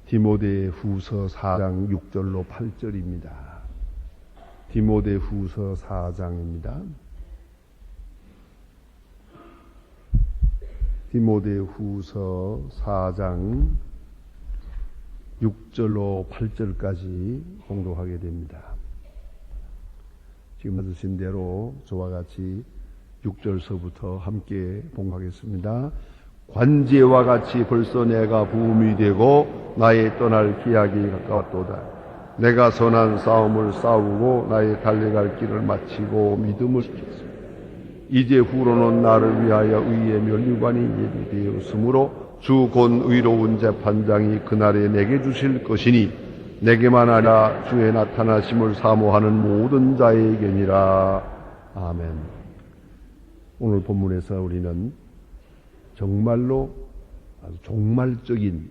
디모데후서 4장 6절로 8절입니다. 디모데후서 4장입니다. 디모데후서 4장 6절로 8절까지 공독하게 됩니다. 지금 받으신 대로 저와 같이 6절서부터 함께 봉하겠습니다. 관제와 같이 벌써 내가 부음이 되고 나의 떠날 기약이 가까웠도다. 내가 선한 싸움을 싸우고 나의 달려갈 길을 마치고 믿음을 지켰습니다. 이제 후로는 나를 위하여 의의 면류관이 예비되었으므로 주 곧 의로운 재판장이 그날에 내게 주실 것이니 내게만 아니라 주의 나타나심을 사모하는 모든 자에게니라. 아멘. 오늘 본문에서 우리는 정말로 아주 종말적인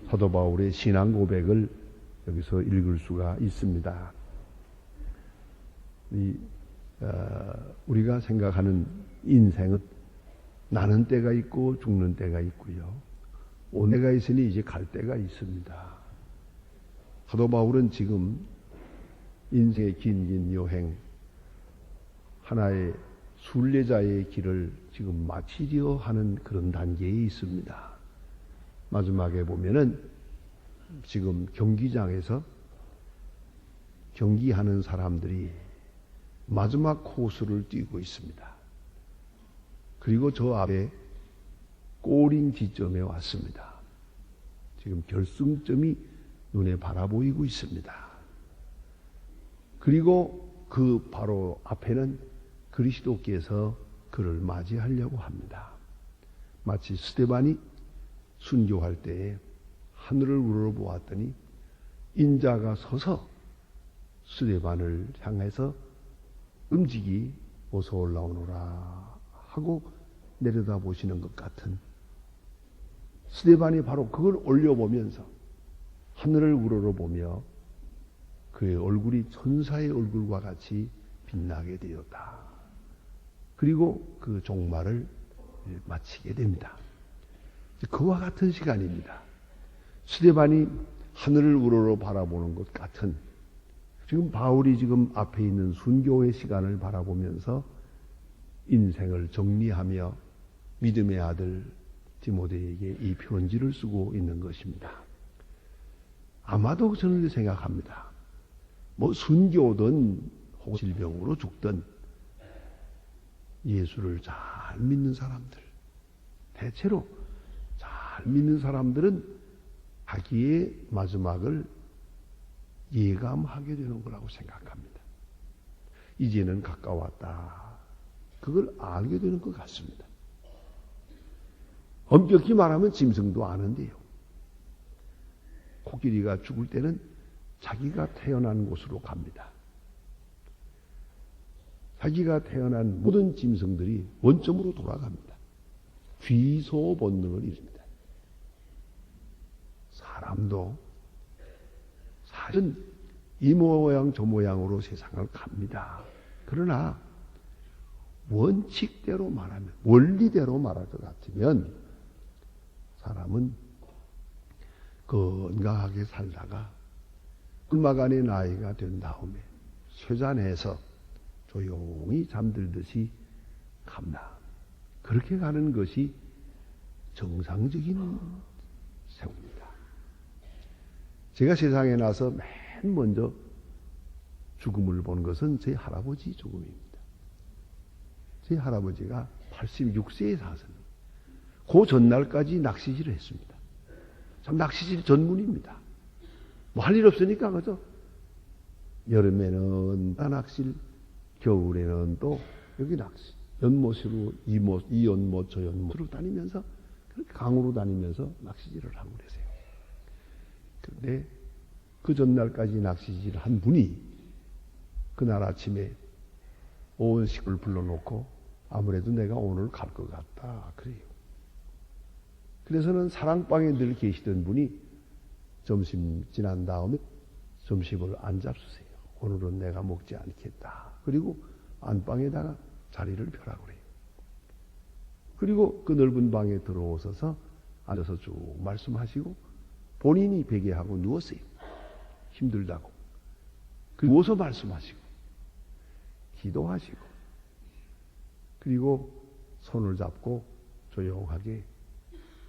사도 바울의 신앙 고백을 여기서 읽을 수가 있습니다. 우리가 생각하는 인생은 나는 때가 있고 죽는 때가 있고요. 온 때가 있으니 이제 갈 때가 있습니다. 사도 바울은 지금 인생의 긴 여행, 하나의 순례자의 길을 지금 마치려 하는 그런 단계에 있습니다. 마지막에 보면은 지금 경기장에서 경기하는 사람들이 마지막 코스를 뛰고 있습니다. 그리고 저 앞에 골인 지점에 왔습니다. 지금 결승점이 눈에 바라보이고 있습니다. 그리고 그 바로 앞에는 그리스도께서 그를 맞이하려고 합니다. 마치 스데반이 순교할 때에 하늘을 우러보았더니 인자가 서서 스데반을 향해서 음직이 어서 올라오너라 하고 내려다보시는 것 같은, 스데반이 바로 그걸 올려보면서 하늘을 우러러보며 그의 얼굴이 천사의 얼굴과 같이 빛나게 되었다. 그리고 그 종말을 마치게 됩니다. 그와 같은 시간입니다. 스데반이 하늘을 우러러 바라보는 것 같은, 지금 바울이 지금 앞에 있는 순교의 시간을 바라보면서 인생을 정리하며 믿음의 아들 디모데에게 이 편지를 쓰고 있는 것입니다. 아마도 저는 생각합니다. 순교든 혹은 질병으로 죽든 예수를 잘 믿는 사람들, 대체로 잘 믿는 사람들은 자기의 마지막을 예감하게 되는 거라고 생각합니다. 이제는 가까웠다. 그걸 알게 되는 것 같습니다. 엄격히 말하면 짐승도 아는데요. 코끼리가 죽을 때는 자기가 태어난 곳으로 갑니다. 자기가 태어난 모든 짐승들이 원점으로 돌아갑니다. 귀소 본능을 이룹니다. 사람도 사실은 이 모양 저 모양으로 세상을 갑니다. 그러나 원칙대로 말하면, 원리대로 말할 것 같으면 사람은 건강하게 살다가 얼마간의 나이가 된 다음에 쇠잔해서 조용히 잠들듯이 갑니다. 그렇게 가는 것이 정상적인 세월입니다. 제가 세상에 나서 맨 먼저 죽음을 본 것은 제 할아버지 죽음입니다. 제 할아버지가 86세에 사셨습니다. 그 전날까지 낚시질을 했습니다. 참 낚시질 전문입니다. 할 일 없으니까 그죠? 여름에는 낚시를, 겨울에는 또 여기 낚시, 연못으로 이 연못 저 연못으로 다니면서 그렇게 강으로 다니면서 낚시질을 하고 그러세요. 그런데 그 전날까지 낚시질을 한 분이 그날 아침에 온 식구를 불러놓고 아무래도 내가 오늘 갈 것 같다 그래요. 그래서는 사랑방에 늘 계시던 분이 점심 지난 다음에 점심을 안 잡수세요. 오늘은 내가 먹지 않겠다. 그리고 안방에다가 자리를 펴라고 그래요. 그리고 그 넓은 방에 들어오셔서 앉아서 쭉 말씀하시고 본인이 베개하고 누웠어요. 힘들다고. 누워서 말씀하시고 기도하시고 그리고 손을 잡고 조용하게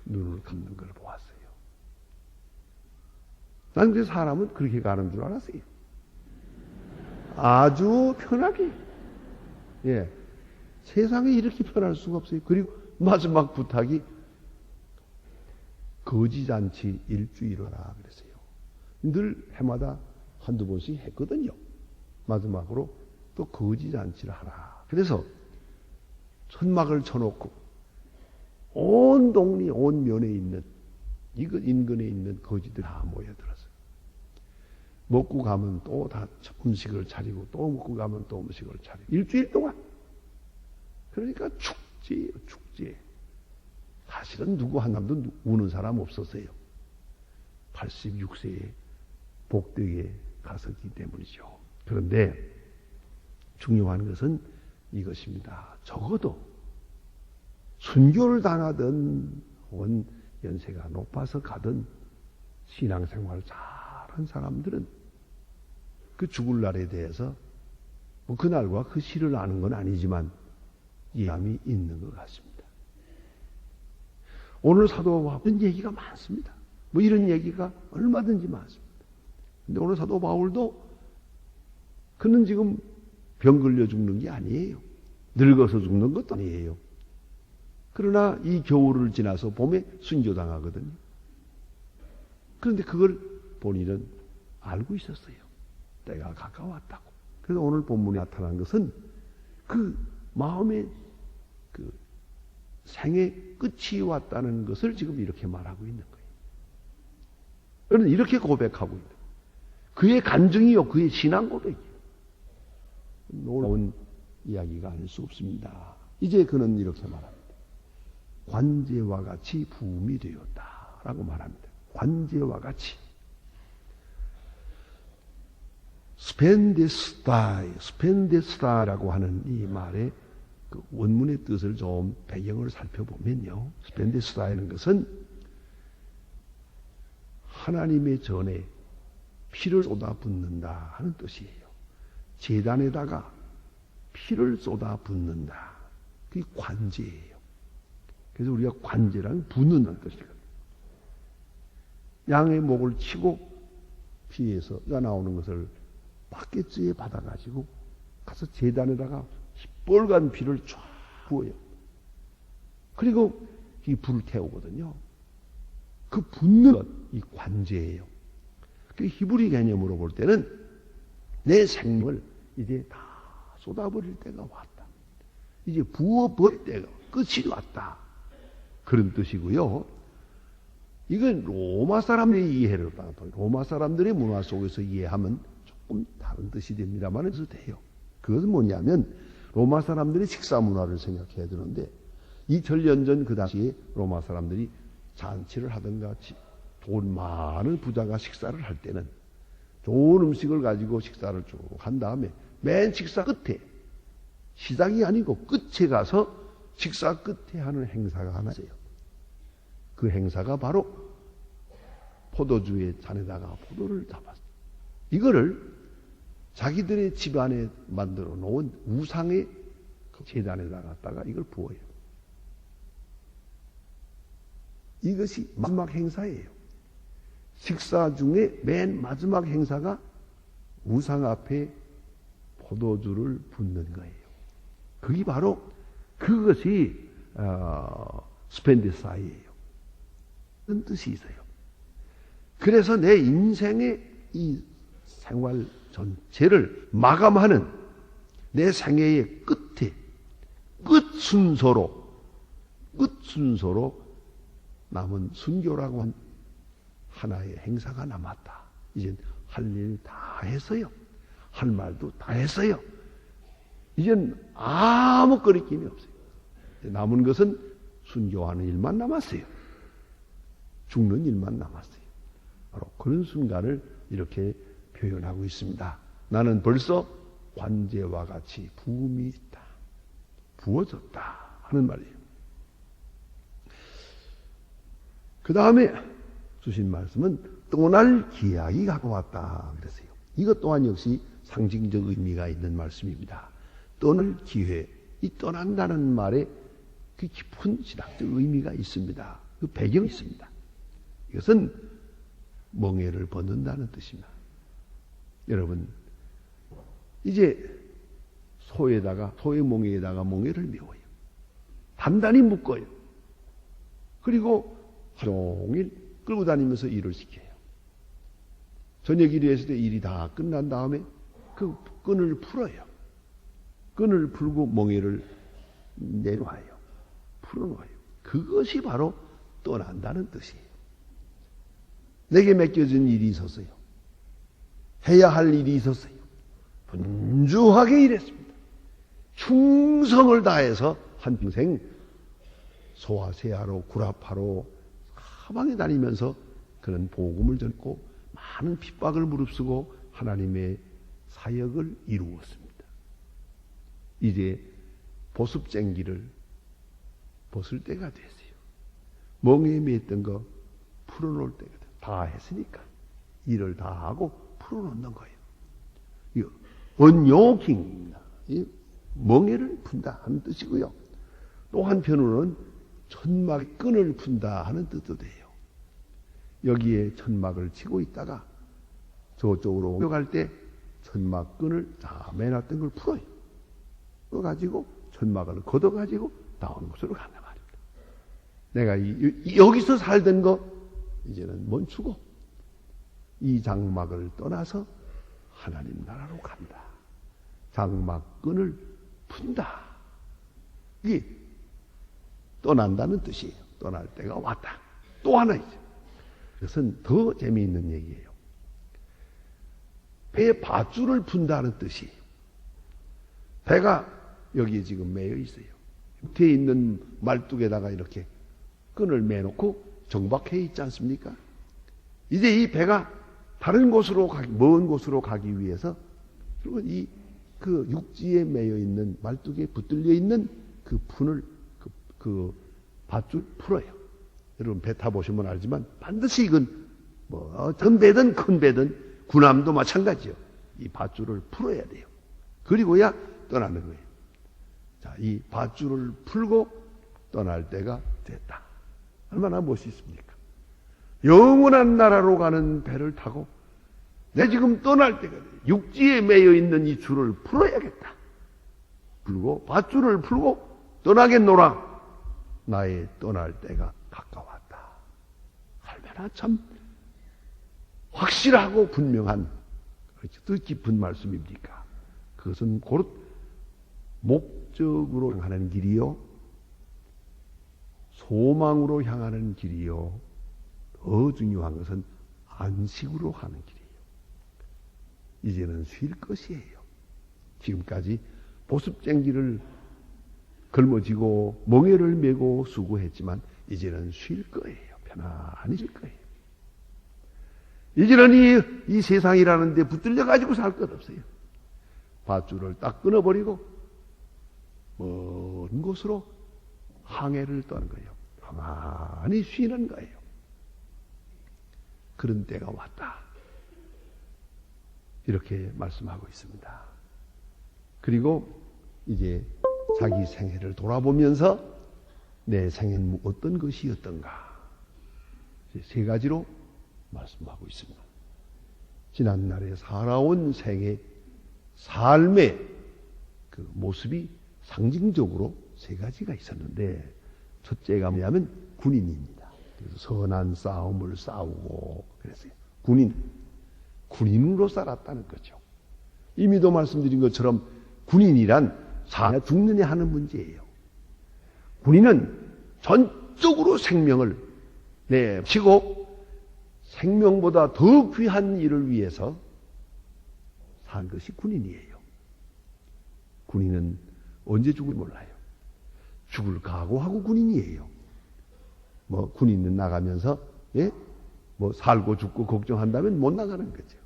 눈을 감는 걸 보았어요. 난 그 사람은 그렇게 가는 줄 알았어요. 아주 편하게. 예. 세상에 이렇게 편할 수가 없어요. 그리고 마지막 부탁이 거지잔치 일주일 하라 그랬어요. 늘 해마다 한두 번씩 했거든요. 마지막으로 또 거지잔치를 하라. 그래서 천막을 쳐놓고 온 동리 온 면에 있는 이것 인근에 있는 거지들 다 모여들었어요. 먹고 가면 또 다 음식을 차리고 또 먹고 가면 또 음식을 차리고 일주일 동안. 그러니까 축제예요, 축제. 사실은 누구 하나도 우는 사람 없었어요. 86세에 복되게 갔었기 때문이죠. 그런데 중요한 것은 이것입니다. 적어도 순교를 당하든 혹은 연세가 높아서 가든 신앙생활을 잘한 사람들은 그 죽을 날에 대해서 뭐 그날과 그 시를 아는 건 아니지만 이해함이 있는 것 같습니다. 오늘 사도 바울은 얘기가 많습니다. 뭐 이런 얘기가 얼마든지 많습니다. 근데 오늘 사도 바울도 그는 지금 병 걸려 죽는 게 아니에요. 늙어서 죽는 것도 아니에요. 그러나 이 겨울을 지나서 봄에 순교당하거든요. 그런데 그걸 본인은 알고 있었어요. 때가 가까웠다고. 그래서 오늘 본문에 나타난 것은 그 마음의 그 생의 끝이 왔다는 것을 지금 이렇게 말하고 있는 거예요. 그는 이렇게 고백하고 있는 거예요. 그의 간증이요, 그의 신앙 고백이요. 놀라운 이야기가 아닐 수 없습니다. 이제 그는 이렇게 말합니다. 관제와 같이 부음이 되었다라고 말합니다. 관제와 같이. 스펜데스타라고 하는 이 말의 그 원문의 뜻을 좀 배경을 살펴보면요. 스펜데스타라는 것은 하나님의 전에 피를 쏟아붓는다 하는 뜻이에요. 제단에다가 피를 쏟아붓는다. 그게 관제예요. 그래서 우리가 관제라는 붓는다는 뜻이거든요. 양의 목을 치고 피에서 나오는 것을 바켓즈에 받아가지고 가서 제단에다가 시뻘간 피를 쫙 부어요. 그리고 이 불을 태우거든요. 그 붓는 것, 이 관제예요. 그 히브리 개념으로 볼 때는 내 생명을 이제 다 쏟아버릴 때가 왔다. 이제 부어버릴 때가 끝이 왔다. 그런 뜻이고요. 이건 로마 사람들의 이해를 받아요. 로마 사람들의 문화 속에서 이해하면 조금 다른 뜻이 됩니다만 해도 돼요. 그것은 뭐냐면 로마 사람들의 식사 문화를 생각해야 되는데 2000년 전 그 당시에 로마 사람들이 잔치를 하든가 돈 많은 부자가 식사를 할 때는 좋은 음식을 가지고 식사를 쭉 한 다음에 맨 식사 끝에 시작이 아니고 끝에 가서 식사 끝에 하는 행사가 하나 있어요. 그 행사가 바로 포도주의 잔에다가 포도를 담았어요. 이거를 자기들의 집안에 만들어 놓은 우상의 제단에다가 갖다가 이걸 부어요. 이것이 마지막 행사예요. 식사 중에 맨 마지막 행사가 우상 앞에 포도주를 붓는 거예요. 그게 바로 그것이 스펜디사이예요. 그런 뜻이 있어요. 그래서 내 인생의 이 생활 전체를 마감하는 내 생애의 끝에 끝 순서로 남은 순교라고 한 하나의 행사가 남았다. 이젠 할 일 다 했어요. 할 말도 다 했어요. 이젠 아무 거리낌이 없어요. 남은 것은 순교하는 일만 남았어요. 죽는 일만 남았어요. 바로 그런 순간을 이렇게 표현하고 있습니다. 나는 벌써 관제와 같이 부음이 있다. 부어졌다 하는 말이에요. 그 다음에 주신 말씀은 떠날 기약이 갖고 왔다 그랬어요. 이것 또한 역시 상징적 의미가 있는 말씀입니다. 떠날 기회, 이 떠난다는 말에 그 깊은 신학적 의미가 있습니다. 그 배경이 있습니다. 이것은 멍에를 벗는다는 뜻입니다. 여러분, 이제 소의 멍에에다가 멍에를 메워요. 단단히 묶어요. 그리고 하루 종일 끌고 다니면서 일을 시켜요. 저녁 일이 했을 때 일이 다 끝난 다음에 그 끈을 풀어요. 끈을 풀고 멍에를 내려와요. 풀어놓아요. 그것이 바로 떠난다는 뜻이에요. 내게 맡겨진 일이 있었어요. 해야 할 일이 있었어요. 분주하게 일했습니다. 충성을 다해서 한평생 소와 새하로 구랍하러 사방에 다니면서 그런 복음을 전고 많은 핍박을 무릅쓰고 하나님의 사역을 이루었습니다. 이제 보습쟁기를 벗을 때가 됐어요. 멍에에 맸던 거 풀어놓을 때가 됐어요. 다 했으니까 일을 다 하고 풀어놓는 거예요. 이거 언요킹입니다. 멍에를 푼다 하는 뜻이고요. 또 한편으로는 천막의 끈을 푼다 하는 뜻도 돼요. 여기에 천막을 치고 있다가 저쪽으로 옮겨갈 때 천막 끈을 다 매놨던 걸 풀어요. 풀어가지고 천막을 걷어가지고 나오는 곳으로 간단 말입니다. 내가 여기서 살던 거 이제는 멈추고 이 장막을 떠나서 하나님 나라로 간다. 장막끈을 푼다. 이게 떠난다는 뜻이에요. 떠날 때가 왔다. 또 하나 있어요. 그것은 더 재미있는 얘기예요. 배에 밧줄을 푼다는 뜻이에요. 배가 여기에 지금 매여 있어요. 밑에 있는 말뚝에다가 이렇게 끈을 매놓고 정박해 있지 않습니까? 이제 이 배가 다른 곳으로 먼 곳으로 가기 위해서 그리고 그 육지에 매여 있는 말뚝에 붙들려 있는 그 분을 그 밧줄 풀어요. 여러분 배 타보시면 알지만 반드시 이건 전 배든 큰 배든 군함도 마찬가지요. 이 밧줄을 풀어야 돼요. 그리고야 떠나는 거예요. 자, 이 밧줄을 풀고 떠날 때가 됐다. 얼마나 멋있습니까? 영원한 나라로 가는 배를 타고 내 지금 떠날 때가 돼. 육지에 매여 있는 이 줄을 풀어야겠다. 풀고 밧줄을 풀고 떠나겠노라. 나의 떠날 때가 가까웠다. 얼마나 참 확실하고 분명한 뜻깊은 말씀입니까? 그것은 곧 목적으로 향하는 길이요, 소망으로 향하는 길이요, 더 중요한 것은 안식으로 하는 길이에요. 이제는 쉴 것이에요. 지금까지 보습쟁기를 걸머쥐고 멍에를 메고 수고했지만 이제는 쉴 거예요. 편안히 쉴 거예요. 이제는 이 세상이라는 데 붙들려 가지고 살 것 없어요. 밧줄을 딱 끊어버리고 먼 곳으로 항해를 떠는 거예요. 가만히 쉬는 거예요. 그런 때가 왔다. 이렇게 말씀하고 있습니다. 그리고 이제 자기 생애를 돌아보면서 내 생애는 어떤 것이었던가 세 가지로 말씀하고 있습니다. 지난날에 살아온 생애, 삶의 그 모습이 상징적으로 세 가지가 있었는데 첫째가 뭐냐면 군인입니다. 그래서 선한 싸움을 싸우고 그랬어요. 군인으로 살았다는 거죠. 이미도 말씀드린 것처럼 군인이란 사냐 죽느냐 하는 문제예요. 군인은 전적으로 생명을 내치고 생명보다 더 귀한 일을 위해서 산 것이 군인이에요. 군인은 언제 죽을 몰라요. 죽을 각오하고 군인이에요. 군인은 나가면서 살고 죽고 걱정한다면 못 나가는 거죠.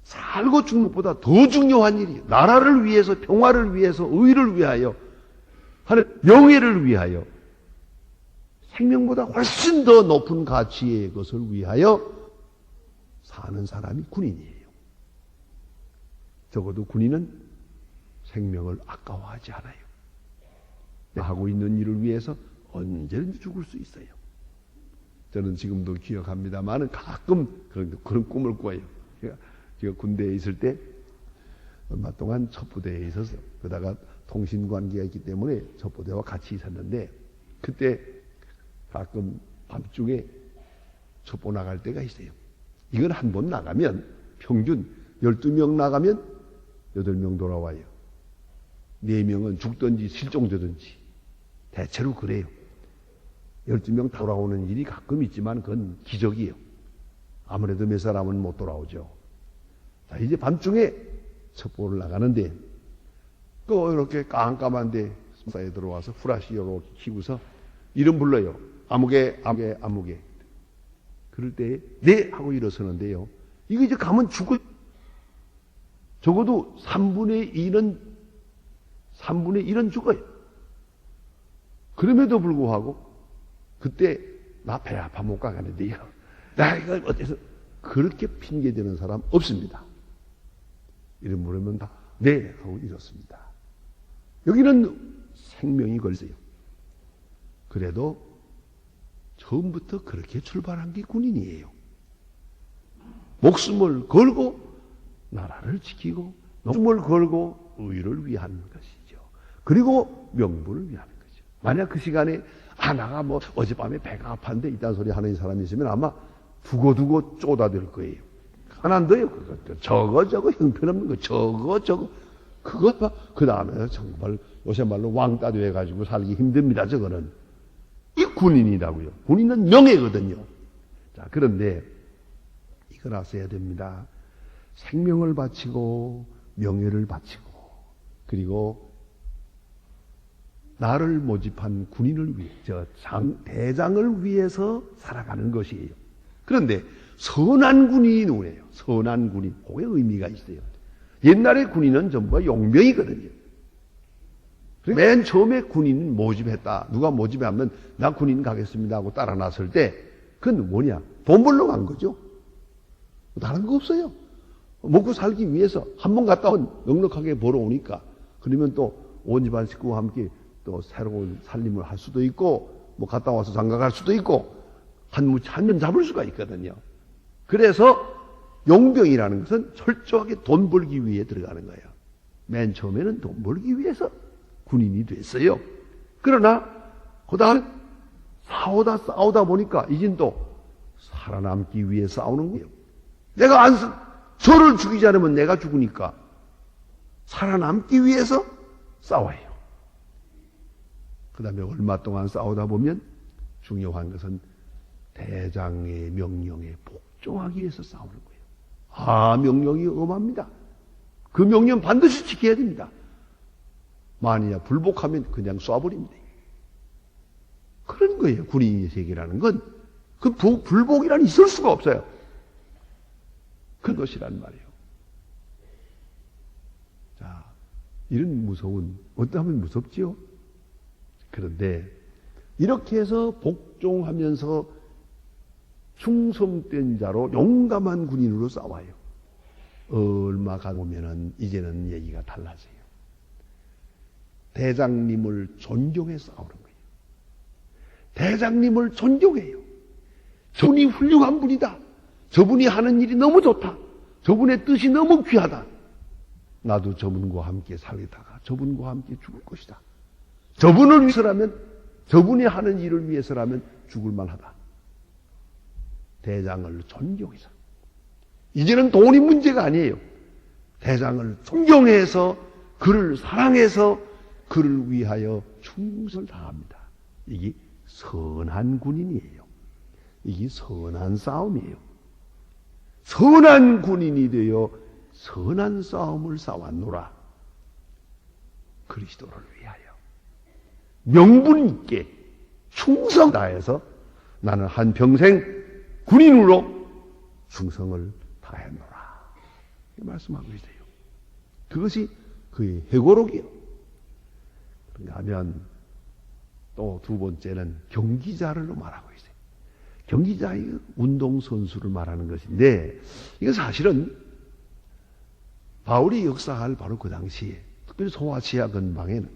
살고 죽는 것보다 더 중요한 일이에요. 나라를 위해서, 평화를 위해서, 의를 위하여 하는 명예를 위하여 생명보다 훨씬 더 높은 가치의 것을 위하여 사는 사람이 군인이에요. 적어도 군인은 생명을 아까워하지 않아요. 하고 있는 일을 위해서 언제든지 죽을 수 있어요. 저는 지금도 기억합니다만 가끔 그런 꿈을 꿔요. 제가 군대에 있을 때 얼마 동안 첩부대에 있어서 그러다가 통신관계가 있기 때문에 첩부대와 같이 있었는데 그때 가끔 밤중에 첩보 나갈 때가 있어요. 이건 한 번 나가면 평균 12명 나가면 8명 돌아와요. 4명은 죽든지 실종되든지 대체로 그래요. 12명 돌아오는 일이 가끔 있지만 그건 기적이에요. 아무래도 몇 사람은 못 돌아오죠. 자, 이제 밤중에 첩보를 나가는데 또 이렇게 깜깜한데 사에 들어와서 후라시 이렇게 키고서 이름 불러요. 아무개. 그럴 때 네 하고 일어서는데요. 이거 이제 가면 죽을 적어도 3분의 1은 죽어요. 그럼에도 불구하고 그때 나 배 아파 못 가겠는데요. 나 이거 어때서 그렇게 핑계대는 사람 없습니다. 이름 부르면 다 네 하고 이렇습니다. 여기는 생명이 걸려요. 그래도 처음부터 그렇게 출발한 게 군인이에요. 목숨을 걸고 나라를 지키고 목숨을 걸고 의를 위한 것이죠. 그리고 명분을 위한 거죠. 만약 그 시간에 나가 뭐 어젯밤에 배가 아팠는데 이딴 소리 하는 사람이 있으면 아마 두고두고 쪼다들 거예요. 하나 안 더요. 저거 형편없는 거 저거 그거 그 다음에 정말 요새 말로 왕따 돼가지고 살기 힘듭니다. 저거는 이 군인이라고요. 군인은 명예거든요. 자, 그런데 이걸 아셔야 됩니다. 생명을 바치고 명예를 바치고 그리고 나를 모집한 군인을 위해 대장을 위해서 살아가는 것이에요. 그런데 선한 군인이 누구예요? 선한 군인. 그게 의미가 있어요. 옛날에 군인은 전부가 용병이거든요. 맨 처음에 군인 모집했다. 누가 모집하면 나 군인 가겠습니다 하고 따라 나설 때 그건 뭐냐? 돈 벌러 간 거죠. 다른 거 없어요. 먹고 살기 위해서 한 번 갔다 온 넉넉하게 벌어오니까 그러면 또 온 집안 식구와 함께 또 새로운 살림을 할 수도 있고 뭐 갔다 와서 장가갈 수도 있고 한 년 잡을 수가 있거든요. 그래서 용병이라는 것은 철저하게 돈 벌기 위해 들어가는 거예요. 맨 처음에는 돈 벌기 위해서 군인이 됐어요. 그러나 그 다음에 싸우다 보니까 이젠 또 살아남기 위해 싸우는 거예요. 저를 죽이지 않으면 내가 죽으니까 살아남기 위해서 싸워요. 그 다음에 얼마 동안 싸우다 보면 중요한 것은 대장의 명령에 복종하기 위해서 싸우는 거예요. 명령이 엄합니다. 그 명령 반드시 지켜야 됩니다. 만약 불복하면 그냥 쏴버립니다. 그런 거예요. 군인의 세계라는 건. 그 불복이란 있을 수가 없어요. 그것이란 말이에요. 자, 이런 무서운, 어떠하면 무섭지요? 그런데 이렇게 해서 복종하면서 충성된 자로 용감한 군인으로 싸워요. 얼마 가보면은 이제는 얘기가 달라져요. 대장님을 존경해 싸우는 거예요. 대장님을 존경해요. 저분이 훌륭한 분이다. 저분이 하는 일이 너무 좋다. 저분의 뜻이 너무 귀하다. 나도 저분과 함께 살다가 저분과 함께 죽을 것이다. 저분을 위해서라면, 저분이 하는 일을 위해서라면 죽을 만하다. 대장을 존경해서. 이제는 돈이 문제가 아니에요. 대장을 존경해서 그를 사랑해서 그를 위하여 충성을 다합니다. 이게 선한 군인이에요. 이게 선한 싸움이에요. 선한 군인이 되어 선한 싸움을 싸웠노라. 그리스도를 위하여 명분 있게 충성 다해서 나는 한평생 군인으로 충성을 다했노라. 말씀하고 있어요. 그것이 그의 해고록이요. 그런가 하면 또 두 번째는 경기자를 말하고 있어요. 경기자의 운동선수를 말하는 것인데, 이건 사실은 바울이 역사할 바로 그 당시에, 특별히 소아시아 근방에는,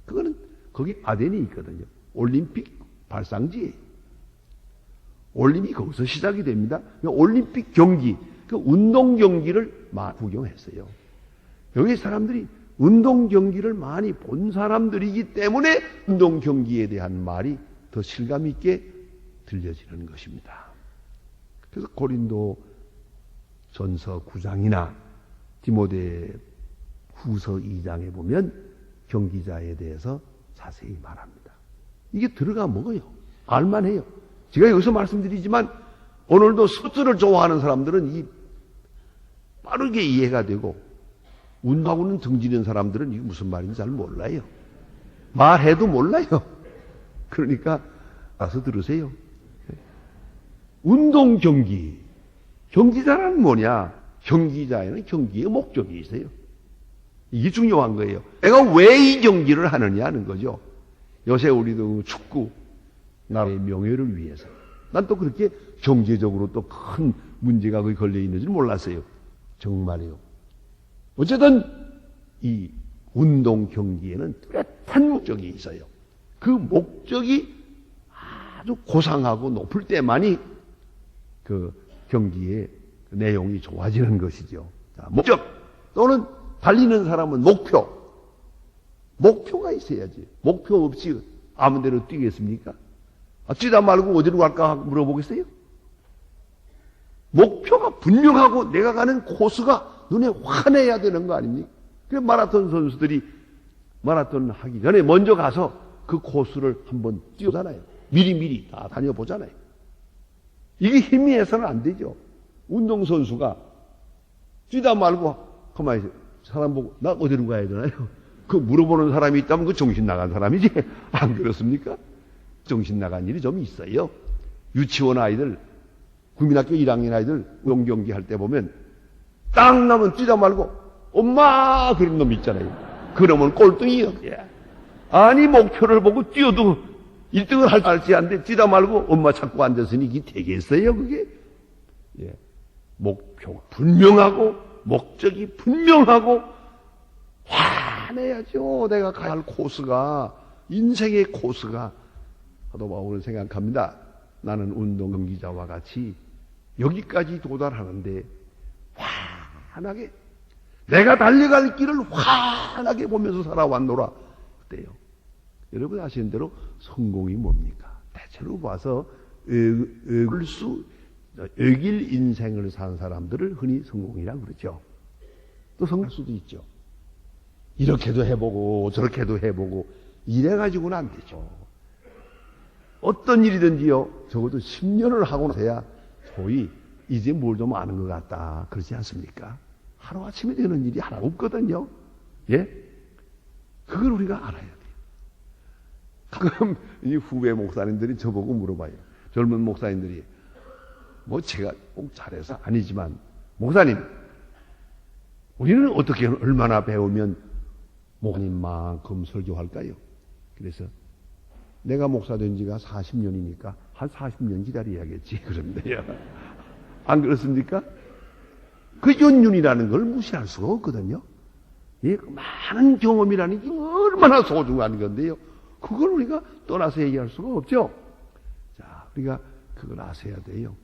그거는 거기 아덴이 있거든요. 올림픽 발상지예요. 올림픽이 거기서 시작이 됩니다. 올림픽 경기, 그 운동 경기를 구경했어요. 여기 사람들이 운동 경기를 많이 본 사람들이기 때문에 운동 경기에 대한 말이 더 실감 있게 들려지는 것입니다. 그래서 고린도 전서 9장이나 디모데 후서 2장에 보면 경기자에 대해서 자세히 말합니다. 이게 들어가 먹어요. 알만해요. 제가 여기서 말씀드리지만 오늘도 스포츠를 좋아하는 사람들은 이 빠르게 이해가 되고, 운동하고는 등지는 사람들은 이게 무슨 말인지 잘 몰라요. 말해도 몰라요. 그러니까 가서 들으세요. 운동 경기. 경기자란 뭐냐? 경기자에는 경기의 목적이 있어요. 이게 중요한 거예요. 내가 왜 이 경기를 하느냐 하는 거죠. 요새 우리도 축구, 나라의 명예를 위해서. 난 또 그렇게 경제적으로 또 큰 문제가 거기 걸려 있는지 몰랐어요. 정말이요. 어쨌든 이 운동 경기에는 뚜렷한 목적이 있어요. 그 목적이 아주 고상하고 높을 때만이 그 경기의 내용이 좋아지는 것이죠. 자, 목적 또는 달리는 사람은 목표가 있어야지. 목표 없이 아무데로 뛰겠습니까? 뛰다 말고 어디로 갈까 물어보겠어요? 목표가 분명하고 내가 가는 코스가 눈에 환해야 되는 거 아닙니까? 그래서 마라톤 선수들이 마라톤 하기 전에 먼저 가서 그 코스를 한번 뛰어잖아요. 미리미리 다 다녀보잖아요. 이게 희미해서는 안 되죠. 운동선수가 뛰다 말고 가만히 있어요. 사람 보고 나 어디로 가야 되나요? 그 물어보는 사람이 있다면 그 정신 나간 사람이지. 안 그렇습니까? 정신 나간 일이 좀 있어요. 유치원 아이들, 국민학교 1학년 아이들 운동경기 할 때 보면 딱 나면 뛰다 말고 엄마 그런 놈 있잖아요. 그러면 꼴등이요. 아니 목표를 보고 뛰어도 1등을 할지 안 돼. 뛰다 말고 엄마 찾고 앉았으니 이게 되겠어요 그게? 예. 목표가 분명하고 목적이 분명하고 환해야죠. 내가 가야 할 코스가, 인생의 코스가. 사도 바울은 생각합니다. 나는 운동 경기자와 같이 여기까지 도달하는데 환하게 내가 달려갈 길을 환하게 보면서 살아왔노라. 어때요? 여러분 아시는 대로 성공이 뭡니까? 대체로 봐서 ö길 인생을 산 사람들을 흔히 성공이라고 그러죠. 또 성공할 수도 있죠. 이렇게도 해보고 저렇게도 해보고 이래가지고는 안 되죠. 어떤 일이든지요, 적어도 10년을 하고 나서야 소위 이제 뭘 좀 아는 것 같다. 그렇지 않습니까? 하루아침에 되는 일이 하나 없거든요. 예? 그걸 우리가 알아야 돼요. 가끔 이 후배 목사님들이 저보고 물어봐요. 젊은 목사님들이. 뭐 제가 꼭 잘해서 아니지만, 목사님, 우리는 어떻게 얼마나 배우면 목사님만큼 설교할까요? 그래서 내가 목사 된 지가 40년이니까 한 40년 기다려야겠지. 그런데요. 안 그렇습니까? 그 연륜이라는 걸 무시할 수가 없거든요. 예, 많은 경험이라는 게 얼마나 소중한 건데요. 그걸 우리가 떠나서 얘기할 수가 없죠. 자, 우리가 그걸 아셔야 돼요.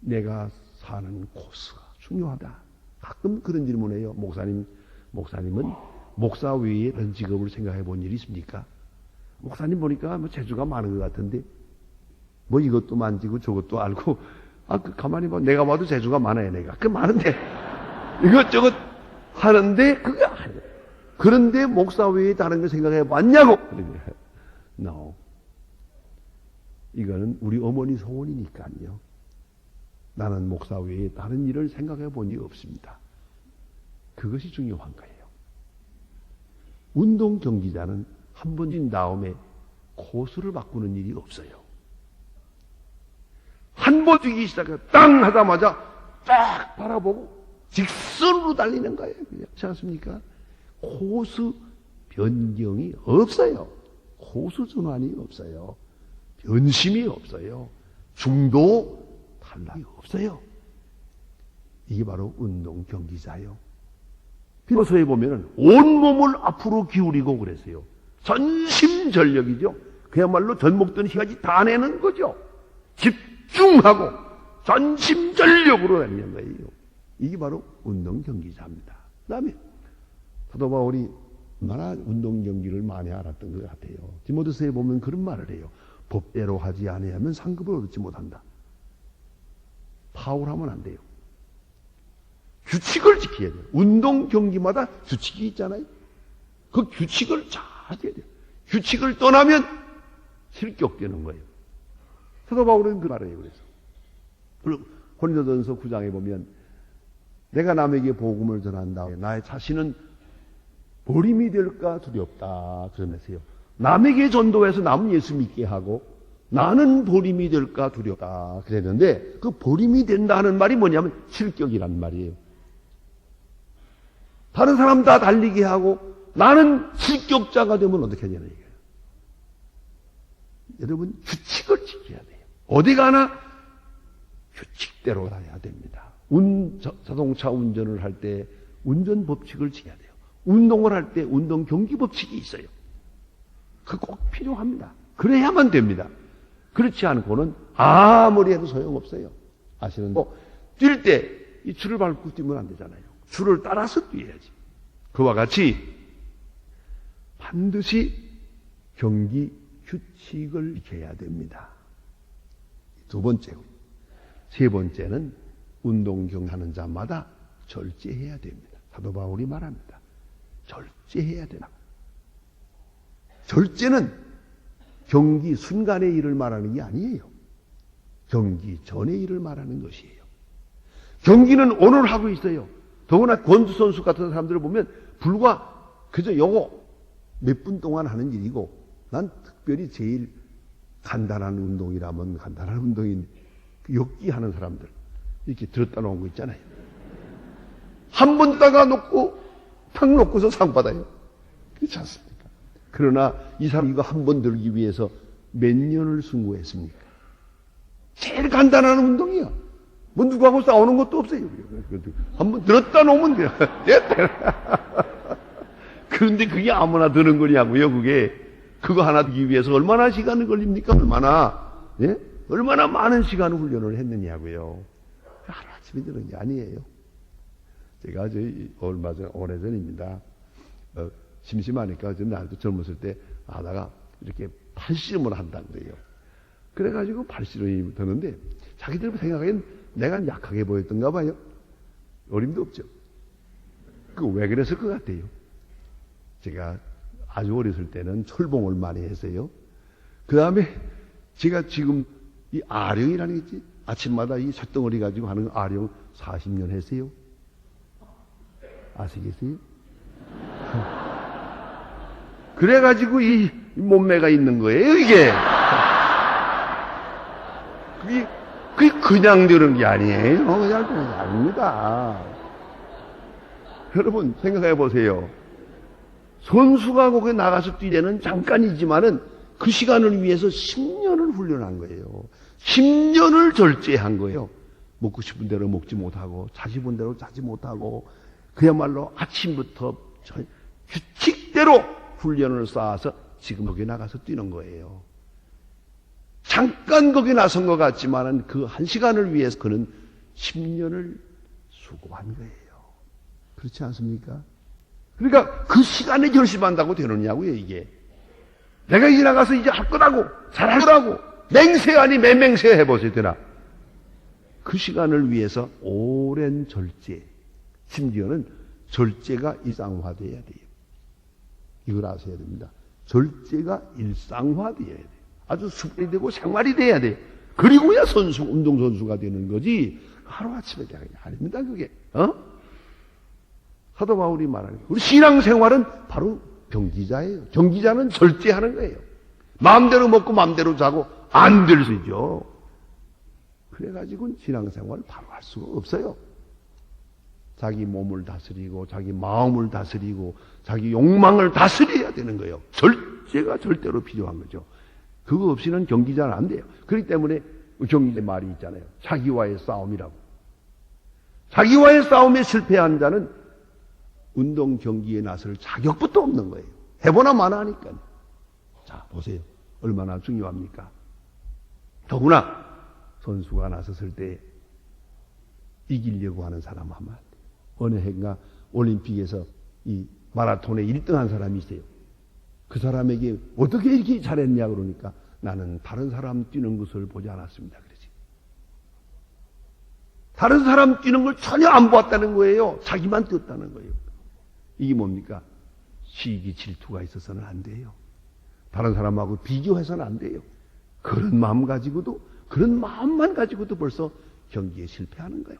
내가 사는 코스가 중요하다. 가끔 그런 질문해요. 목사님은 목사 외에 다른 직업을 생각해 본 일이 있습니까? 목사님 보니까 뭐 재주가 많은 것 같은데, 뭐 이것도 만지고 저것도 알고, 가만히 봐. 내가 봐도 재주가 많아요, 내가. 많은데, 이것저것 하는데, 그게 아니에요. 그런데 목사 외에 다른 걸 생각해 봤냐고! No. 이거는 우리 어머니 소원이니까요. 나는 목사 외에 다른 일을 생각해 본 적이 없습니다. 그것이 중요한 거예요. 운동 경기자는 한 번 뛴 다음에 코스를 바꾸는 일이 없어요. 한 번 뛰기 시작해 땅 하자마자 딱 바라보고 직선으로 달리는 거예요. 그렇지 않습니까? 코스 변경이 없어요. 호수전환이 없어요. 변심이 없어요. 중도 탈락이 없어요. 이게 바로 운동 경기자예요. 비로소에 보면은 온몸을 앞으로 기울이고 그랬어요. 전심전력이죠. 그야말로 전목든 희까지 다 내는 거죠. 집중하고 전심전력으로 다니는 거예요. 이게 바로 운동 경기자입니다. 그 다음에 사도 바울이 얼마나 운동 경기를 많이 알았던 것 같아요. 디모데서에 보면 그런 말을 해요. 법대로 하지 아니하면 상급을 얻지 못한다. 파울하면 안 돼요. 규칙을 지켜야 돼요. 운동 경기마다 규칙이 있잖아요. 그 규칙을 잘 지켜야 돼요. 규칙을 떠나면 실격되는 거예요. 사도 바울은 그 말을 해요. 그래서 고린도전서 9장에 보면 내가 남에게 복음을 전한다. 나의 자신은 버림이 될까 두렵다. 그러면서요. 남에게 전도해서 남은 예수 믿게 하고 나는 버림이 될까 두렵다. 그랬는데 그 버림이 된다는 말이 뭐냐면 실격이란 말이에요. 다른 사람 다 달리게 하고 나는 실격자가 되면 어떻게 되냐 이거예요. 여러분 규칙을 지켜야 돼요. 어디 가나 규칙대로 가야 됩니다. 자동차 운전을 할 때 운전 법칙을 지켜야 돼요. 운동을 할 때 운동 경기 법칙이 있어요. 그거 꼭 필요합니다. 그래야만 됩니다. 그렇지 않고는 아무리 해도 소용없어요. 아시는 뛸 때 이 줄을 밟고 뛰면 안 되잖아요. 줄을 따라서 뛰어야지. 그와 같이 반드시 경기 규칙을 지켜야 됩니다. 두 번째고, 세 번째는 운동 경하는 자마다 절제해야 됩니다. 사도 바울이 말합니다. 절제해야 된다. 절제는 경기 순간의 일을 말하는 게 아니에요. 경기 전의 일을 말하는 것이에요. 경기는 오늘 하고 있어요. 더구나 권수 선수 같은 사람들을 보면 불과 그저 요거 몇 분 동안 하는 일이고 난 특별히 제일 간단한 운동이라면 간단한 운동인 역기하는 사람들 이렇게 들었다 놓은 거 있잖아요. 한 번 따가 놓고 탁 놓고서 상 받아요. 그렇지 않습니까? 그러나 이 사람 이거 한 번 들기 위해서 몇 년을 승부했습니까? 제일 간단한 운동이야. 뭐 누구하고 싸우는 것도 없어요. 한 번 들었다 놓으면 돼요. 그런데 그게 아무나 드는 거냐고요, 그게. 그거 하나 들기 위해서 얼마나 시간이 걸립니까? 얼마나 많은 시간 훈련을 했느냐고요. 하루아침에 되는 게 아니에요. 제가 얼마 전, 오래전입니다. 심심하니까 나도 젊었을 때 하다가 이렇게 팔씨름을 한다는 거예요. 그래가지고 팔씨름이 드는데 자기들 생각엔 내가 약하게 보였던가 봐요. 어림도 없죠. 그 왜 그랬을 것 같아요? 제가 아주 어렸을 때는 철봉을 많이 했어요. 그 다음에 제가 지금 이 아령이라는 게 있지. 아침마다 이 쇳덩어리 가지고 하는 아령 40년 했어요. 아시겠어요? 그래가지고 이 몸매가 있는 거예요, 이게. 그게 그냥 되는 게 아니에요. 그냥 아닙니다. 여러분, 생각해 보세요. 선수가 거기에 나가서 뛰려는 잠깐이지만은 그 시간을 위해서 10년을 훈련한 거예요. 10년을 절제한 거예요. 먹고 싶은 대로 먹지 못하고, 자지 싶은 대로 자지 못하고, 그야말로 아침부터 규칙대로 훈련을 쌓아서 지금 거기 나가서 뛰는 거예요. 잠깐 거기 나선 것 같지만은 그 한 시간을 위해서 그는 10년을 수고한 거예요. 그렇지 않습니까? 그러니까 그 시간에 결심한다고 되느냐고요, 이게. 내가 이제 나가서 이제 할 거라고, 잘할 거라고, 맹세 아니 맹세 해보세요, 되나? 그 시간을 위해서 오랜 절제, 심지어는 절제가 일상화되어야 돼요. 이걸 아셔야 됩니다. 절제가 일상화되어야 돼요. 아주 습관이 되고 생활이 돼야 돼요. 그리고야 운동선수가 되는 거지, 하루아침에 되는 게 아닙니다, 그게. 사도 바울이 말하는 거예요. 우리 신앙생활은 바로 경기자예요. 경기자는 절제하는 거예요. 마음대로 먹고 마음대로 자고 안 될 수 있죠. 그래가지고는 신앙생활을 바로 할 수가 없어요. 자기 몸을 다스리고 자기 마음을 다스리고 자기 욕망을 다스려야 되는 거예요. 절제가 절대로 필요한 거죠. 그거 없이는 경기자는 안 돼요. 그렇기 때문에 경기자 말이 있잖아요. 자기와의 싸움이라고. 자기와의 싸움에 실패한 자는 운동 경기에 나설 자격부터 없는 거예요. 해보나 마나 하니까. 자, 보세요. 얼마나 중요합니까? 더구나 선수가 나섰을 때 이기려고 하는 사람 하면 안 돼요. 어느 해인가 올림픽에서 이 마라톤에 1등한 사람이 있어요. 그 사람에게 어떻게 이렇게 잘했냐 그러니까 나는 다른 사람 뛰는 것을 보지 않았습니다. 그러지. 다른 사람 뛰는 걸 전혀 안 보았다는 거예요. 자기만 뛰었다는 거예요. 이게 뭡니까? 시기 질투가 있어서는 안 돼요. 다른 사람하고 비교해서는 안 돼요. 그런 마음 가지고도, 그런 마음만 가지고도 벌써 경기에 실패하는 거예요.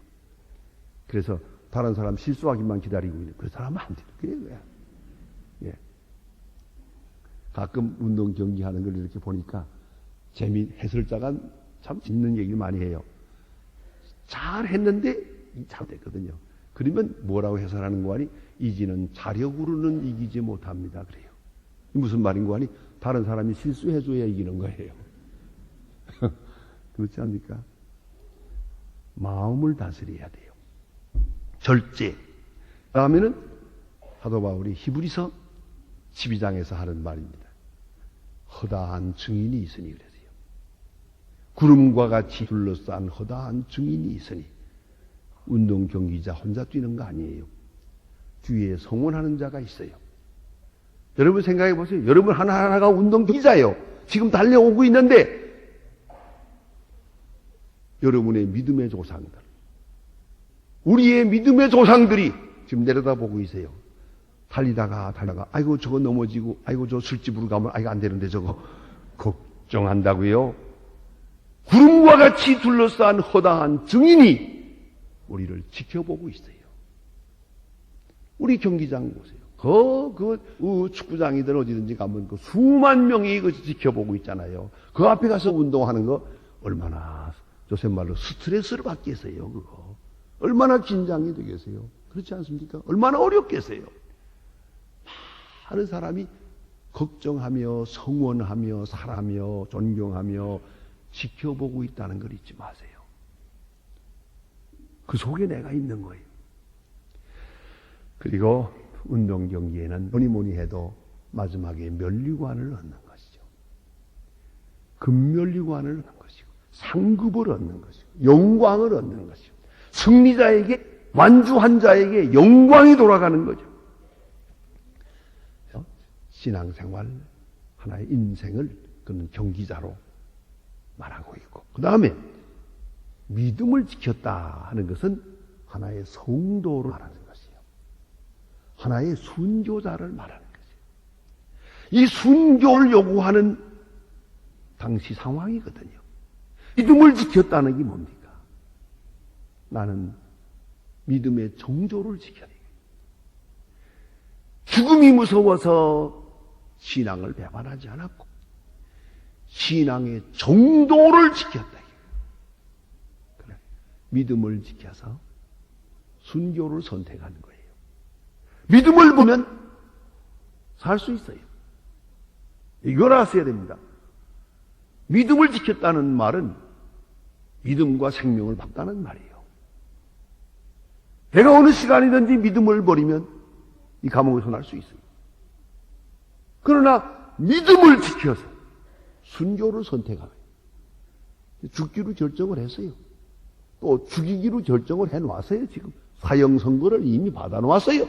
그래서 다른 사람 실수하기만 기다리고 있는 그 사람은 안 되는 거야. 예. 가끔 운동 경기하는 걸 이렇게 보니까 해설자가 참 재밌는 얘기를 많이 해요. 잘 했는데 잘됐거든요. 그러면 뭐라고 해설하는 거 하니? 이지는 자력으로는 이기지 못합니다. 그래요. 무슨 말인고 하니? 다른 사람이 실수해줘야 이기는 거예요. 그렇지 않습니까? 마음을 다스려야 돼요. 절제. 다음에는 사도 바울이 히브리서 12장에서 하는 말입니다. 허다한 증인이 있으니 그랬어요. 구름과 같이 둘러싼 허다한 증인이 있으니 운동 경기자 혼자 뛰는 거 아니에요. 뒤에 성원하는 자가 있어요. 여러분 생각해 보세요. 여러분 하나하나가 운동 경기자예요. 지금 달려오고 있는데 여러분의 믿음의 조상들, 우리의 믿음의 조상들이 지금 내려다보고 있어요. 달리다가 아이고 저거 넘어지고 아이고 저 술집으로 가면 아이고 안 되는데 저거 걱정한다고요. 구름과 같이 둘러싼 허다한 증인이 우리를 지켜보고 있어요. 우리 경기장 보세요. 축구장이든 어디든지 가면 그 수만 명이 그것을 지켜보고 있잖아요. 그 앞에 가서 운동하는 거 얼마나 요새 말로 스트레스를 받겠어요. 그거 얼마나 긴장이 되겠어요. 그렇지 않습니까? 얼마나 어렵겠어요. 많은 사람이 걱정하며 성원하며 사랑하며 존경하며 지켜보고 있다는 걸 잊지 마세요. 그 속에 내가 있는 거예요. 그리고 운동 경기에는 뭐니 해도 마지막에 면류관을 얻는 것이죠. 금면류관을 얻는 것이고 상급을 얻는 것이고 영광을 얻는 것이고 승리자에게 완주한 자에게 영광이 돌아가는 거죠. 신앙생활 하나의 인생을 그는 경기자로 말하고 있고 그 다음에 믿음을 지켰다 하는 것은 하나의 성도를 말하는 것이에요. 하나의 순교자를 말하는 것이에요. 이 순교를 요구하는 당시 상황이거든요. 믿음을 지켰다는 게 뭡니까? 나는 믿음의 정조를 지켜야 돼요. 죽음이 무서워서 신앙을 배반하지 않았고 신앙의 정도를 지켰다. 그래. 믿음을 지켜서 순교를 선택하는 거예요. 믿음을 보면 살 수 있어요. 이걸 아셔야 됩니다. 믿음을 지켰다는 말은 믿음과 생명을 받다는 말이에요. 내가 어느 시간이든지 믿음을 버리면 이 감옥에서 날 수 있어요. 그러나 믿음을 지켜서 순교를 선택하고 죽기로 결정을 했어요. 또 죽이기로 결정을 해놓았어요. 지금 사형 선고를 이미 받아놓았어요.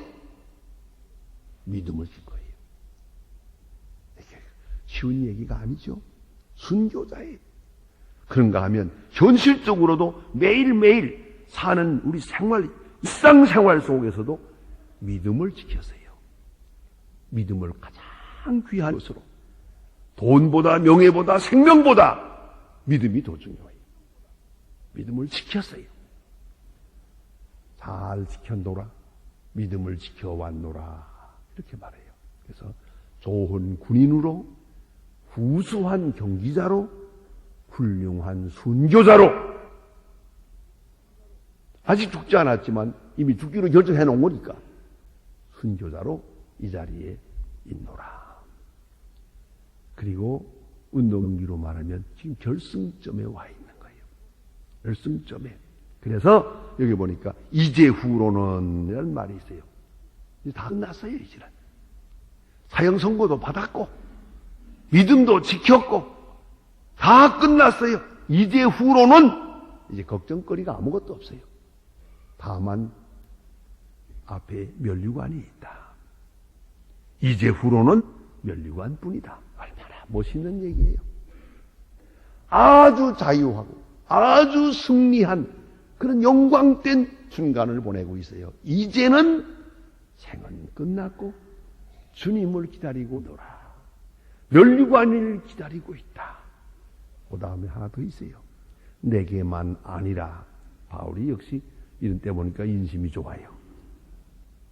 믿음을 질 거예요. 이게 쉬운 얘기가 아니죠. 순교자예요. 그런가 하면 현실적으로도 매일매일 사는 우리 일상생활 속에서도 믿음을 지켰어요. 믿음을 가장 귀한 것으로 돈보다 명예보다 생명보다 믿음이 더 중요해요. 믿음을 지켰어요. 잘 지켰노라. 믿음을 지켜왔노라. 이렇게 말해요. 그래서 좋은 군인으로 후수한 경기자로 훌륭한 순교자로 아직 죽지 않았지만 이미 죽기로 결정해 놓은 거니까 순교자로 이 자리에 있노라. 그리고 운동기로 말하면 지금 결승점에 와 있는 거예요. 결승점에. 그래서 여기 보니까 이제 후로는 이런 말이 있어요. 이제 다 끝났어요, 이제는. 사형 선고도 받았고 믿음도 지켰고 다 끝났어요. 이제 후로는 이제 걱정거리가 아무것도 없어요. 다만 앞에 면류관이 있다. 이제 후로는 면류관뿐이다. 얼마나 멋있는 얘기예요. 아주 자유하고 아주 승리한 그런 영광된 순간을 보내고 있어요. 이제는 생은 끝났고 주님을 기다리고 놀아. 면류관을 기다리고 있다. 그 다음에 하나 더 있어요. 내게만 아니라. 바울이 역시 이런 때 보니까 인심이 좋아요.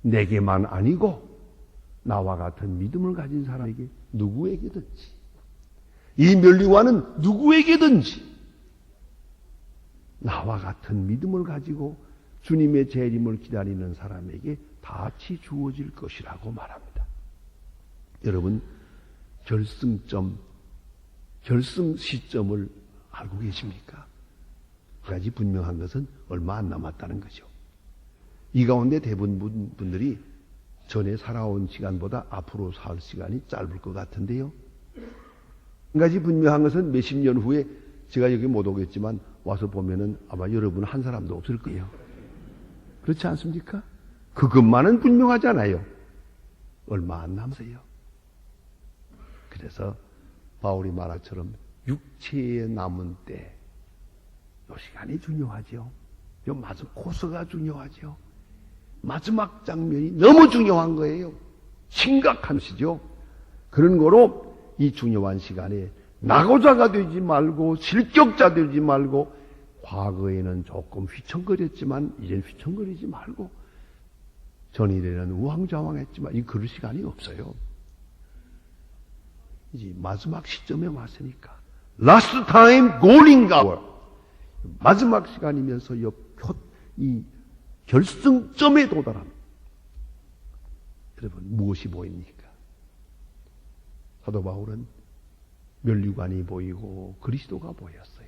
내게만 아니고 나와 같은 믿음을 가진 사람에게 누구에게든지, 이 면류관은 누구에게든지 나와 같은 믿음을 가지고 주님의 재림을 기다리는 사람에게 다치 주어질 것이라고 말합니다. 여러분, 결승점, 결승 시점을 알고 계십니까? 한 가지 분명한 것은 얼마 안 남았다는 거죠. 이 가운데 대부분 분들이 전에 살아온 시간보다 앞으로 살 시간이 짧을 것 같은데요. 한 가지 분명한 것은 몇십 년 후에 제가 여기 못 오겠지만 와서 보면은 아마 여러분 한 사람도 없을 거예요. 그렇지 않습니까? 그것만은 분명하잖아요. 얼마 안 남았어요. 그래서 바울이 말한처럼 육체에 남은 때, 이 시간이 중요하죠. 이 마지막 코스가 중요하죠. 마지막 장면이 너무 중요한 거예요. 심각한 것이죠. 그런 거로 이 중요한 시간에 낙오자가 되지 말고 실격자 되지 말고, 과거에는 조금 휘청거렸지만 이젠 휘청거리지 말고, 전일에는 우왕좌왕했지만 이 그럴 시간이 없어요. 이제 마지막 시점에 왔으니까 Last time golden hour, 마지막 시간이면서 이 결승점에 도달합니다. 여러분, 무엇이 보입니까? 사도 바울은 면류관이 보이고 그리스도가 보였어요.